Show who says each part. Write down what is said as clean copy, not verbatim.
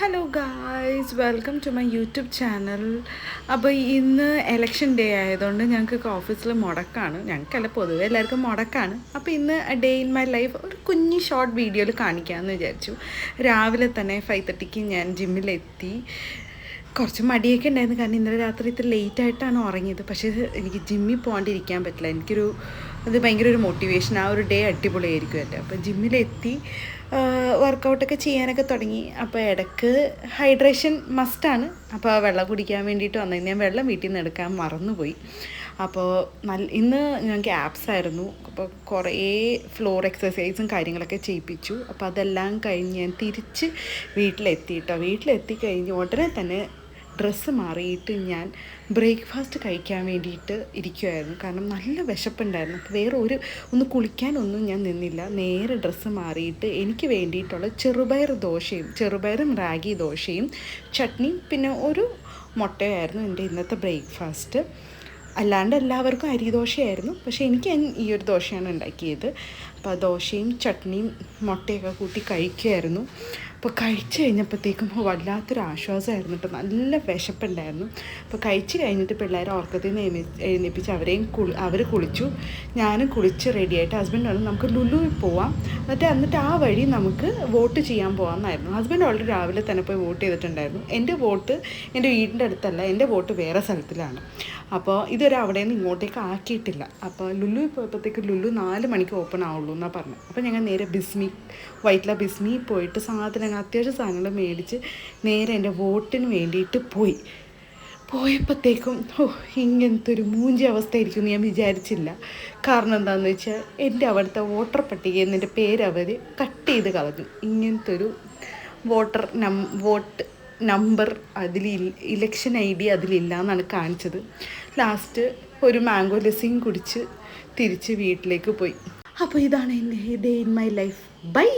Speaker 1: Hello guys, welcome to my YouTube channel. അപ്പോൾ ഇന്ന് election day ആയതുകൊണ്ട് ഞങ്ങൾക്കൊക്കെ ഓഫീസിൽ മുടക്കാണ്. ഞങ്ങൾക്കല്ല, പൊതുവെ എല്ലാവർക്കും മുടക്കാണ്. അപ്പോൾ ഇന്ന് ഡേ ഇൻ മൈ ലൈഫ് ഒരു കുഞ്ഞ് ഷോർട്ട് വീഡിയോയിൽ കാണിക്കാമെന്ന് വിചാരിച്ചു. രാവിലെ തന്നെ 5:30 ഞാൻ ജിമ്മിലെത്തി. കുറച്ച് മടിയൊക്കെ ഉണ്ടായിരുന്നു, കാരണം ഇന്നലെ രാത്രി ഇത്ര ലേറ്റായിട്ടാണ് ഉറങ്ങിയത്. പക്ഷേ എനിക്ക് ജിമ്മിൽ പോകാണ്ടിരിക്കാൻ പറ്റില്ല. അത് ഭയങ്കര ഒരു മോട്ടിവേഷൻ. ആ ഒരു ഡേ അടിപൊളിയായിരിക്കുമല്ലോ. അപ്പോൾ ജിമ്മിലെത്തി വർക്കൗട്ടൊക്കെ ചെയ്യാനൊക്കെ തുടങ്ങി. അപ്പോൾ ഇടയ്ക്ക് ഹൈഡ്രേഷൻ മസ്റ്റാണ്. അപ്പോൾ വെള്ളം കുടിക്കാൻ വേണ്ടിയിട്ട് വന്നത്. ഞാൻ വെള്ളം വീട്ടിൽ നിന്ന് എടുക്കാൻ മറന്നുപോയി. അപ്പോൾ ഇന്ന് ഞങ്ങൾക്ക് ആപ്സ് ആയിരുന്നു. അപ്പോൾ കുറേ ഫ്ലോർ എക്സസൈസും കാര്യങ്ങളൊക്കെ ചെയ്യിപ്പിച്ചു. അപ്പോൾ അതെല്ലാം കഴിഞ്ഞ് ഞാൻ തിരിച്ച് വീട്ടിലെത്തി കഴിഞ്ഞ് ഉടനെ തന്നെ ഡ്രസ്സ് മാറിയിട്ട് ഞാൻ ബ്രേക്ക്ഫാസ്റ്റ് കഴിക്കാൻ വേണ്ടിയിട്ട് ഇരിക്കുമായിരുന്നു. കാരണം നല്ല വിശപ്പുണ്ടായിരുന്നു. അപ്പോൾ ഒന്ന് കുളിക്കാനൊന്നും ഞാൻ നിന്നില്ല. നേരെ ഡ്രസ്സ് മാറിയിട്ട് എനിക്ക് വേണ്ടിയിട്ടുള്ള ചെറുപയറും റാഗി ദോശയും ചട്നിയും പിന്നെ ഒരു മുട്ടയായിരുന്നു എൻ്റെ ഇന്നത്തെ ബ്രേക്ക്ഫാസ്റ്റ്. അല്ലാണ്ട് എല്ലാവർക്കും അരിദോശയായിരുന്നു. പക്ഷേ എനിക്ക് ഈ ഒരു ദോശയാണ് ഉണ്ടാക്കിയത്. അപ്പോൾ ദോശയും ചട്നിയും മുട്ടയൊക്കെ കൂട്ടി കഴിക്കുമായിരുന്നു. അപ്പോൾ കഴിച്ച് കഴിഞ്ഞപ്പോഴത്തേക്കും വല്ലാത്തൊരു ആശ്വാസമായിരുന്നു കേട്ടോ. നല്ല വിശപ്പുണ്ടായിരുന്നു. അപ്പോൾ കഴിച്ച് കഴിഞ്ഞിട്ട് പിള്ളേരെ ഉറക്കത്തിൽ നിന്ന് എഴുന്നേൽപ്പിച്ച് അവർ കുളിച്ചു. ഞാനും കുളിച്ച് റെഡിയായിട്ട് ഹസ്ബൻഡ് പറഞ്ഞു നമുക്ക് ലുലുവിൽ പോവാം, എന്നിട്ട് ആ വഴി നമുക്ക് വോട്ട് ചെയ്യാൻ പോകാമെന്നായിരുന്നു. ഹസ്ബൻഡ് ഓൾറെഡി രാവിലെ തന്നെ പോയി വോട്ട് ചെയ്തിട്ടുണ്ടായിരുന്നു. എൻ്റെ വോട്ട് എൻ്റെ വീടിൻ്റെ അടുത്തല്ല, എൻ്റെ വോട്ട് വേറെ സ്ഥലത്തിലാണ്. അപ്പോൾ ഇതുവരെ അവിടെ നിന്ന് ഇങ്ങോട്ടേക്ക് ആക്കിയിട്ടില്ല. അപ്പോൾ ലുലുവിൽ പോയപ്പോഴത്തേക്ക് ലുലു 4 മണിക്ക് ഓപ്പൺ ആവുള്ളൂ എന്നാണ് പറഞ്ഞത്. അപ്പോൾ ഞങ്ങൾ നേരെ വൈറ്റ്ല ബിസ്മി പോയിട്ട് അത്യാവശ്യം സാധനങ്ങൾ മേടിച്ച് നേരെ എൻ്റെ വോട്ടിന് വേണ്ടിയിട്ട് പോയപ്പോഴത്തേക്കും ഇങ്ങനത്തെ ഒരു മൂഞ്ചി അവസ്ഥയായിരിക്കും ഞാൻ വിചാരിച്ചില്ല. കാരണം എന്താണെന്ന് വെച്ചാൽ എൻ്റെ അവിടുത്തെ വോട്ടർ പട്ടികയിൽ നിന്ന് എൻ്റെ പേര് അവർ കട്ട് ചെയ്ത് കളഞ്ഞു. ഇങ്ങനത്തെ ഒരു വോട്ട് നമ്പർ ഇലക്ഷൻ ID അതിലില്ല എന്നാണ് കാണിച്ചത്. ലാസ്റ്റ് ഒരു മാംഗോ ലസ്സിയും കുടിച്ച് തിരിച്ച് വീട്ടിലേക്ക് പോയി. അപ്പോൾ ഇതാണ് എൻ്റെ day in my life. By.